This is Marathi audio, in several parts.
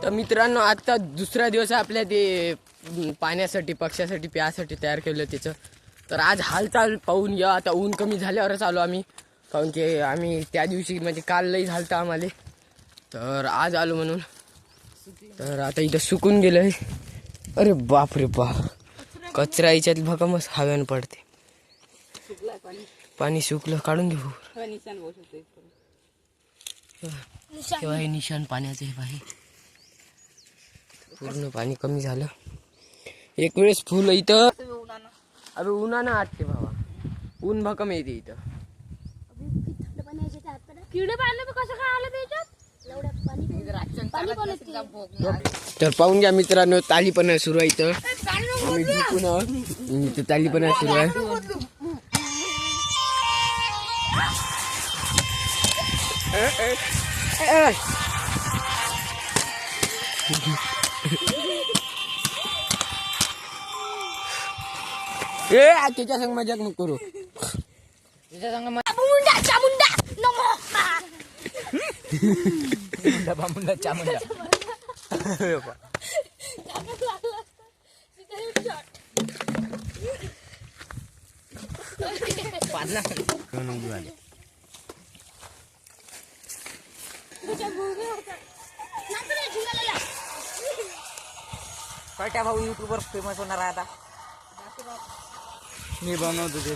तर मित्रांनो आता दुसरा दिवस आपल्या ते पाण्यासाठी पक्ष्यासाठी प्यासाठी तयार केलं त्याचं. तर आज हालचाल पाहून या. आता ऊन कमी झाल्यावरच आलो आम्ही, कारण की आम्ही त्या दिवशी म्हणजे काल लई झालतं आम्हाला, तर आज आलो म्हणून. तर आता इथं सुकून गेलंय. अरे बाप रे बाप, कचरा याच्यात भकमच हव्यानं पडते. पाणी सुकलं, काढून घेऊ. तेव्हा हे निशाण पाण्याचं हे पाहिजे. पूर्ण पाणी कमी झालं. एक वेळेस फुल इथं अबे उन्हानं आटते बाबा, ऊन भकम येते इथं. तर पाहून घ्या मित्रांनो, तालीपणा सुरू आहे इथं. आम्ही झुकून इथं तालीपणा सुरू आहे. त्याच्या संग मजाक नको करू. त्याच्या संग मुंडा चामुंडा. कट्या भाऊ युट्यूबवर फेमस होणार आहे आता. मी बनवतो ते.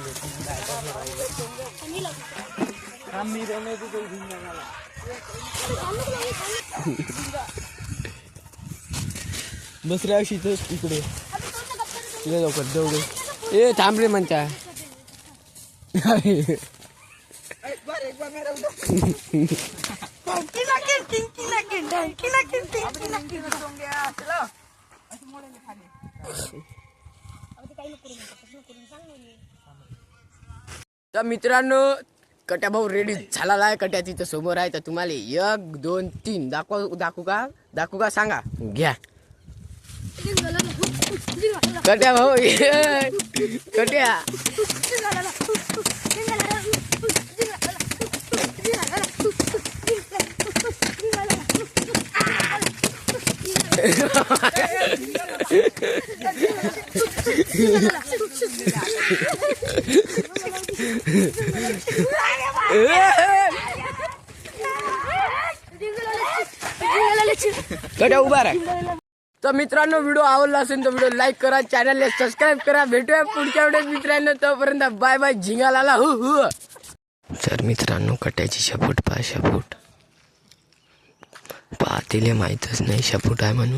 दुसऱ्या वर्षी तिकडे तिकडे लवकर दौडे. ए थांब रे म्हणता. तर मित्रांनो कट्या भाऊ रेडी झालेला आहे. कट्या तिथं समोर आहे. तर तुम्हाला 1 2 3 दाखवू का सांगा. घ्या कट्या भाऊ. कट्या कट्या उभा राहा. तर मित्रांनो व्हिडिओ आवडला असेल तर व्हिडिओ लाईक करा, चॅनलला सबस्क्राईब करा. भेटूया पुढच्या व्हिडिओत मित्रांनो. तोपर्यंत बाय बाय. झिंगालाला हु. तर मित्रांनो कट्याची शपूट पहा. शपूट पाहतीले माहीतच नाही शपूट आहे म्हणून.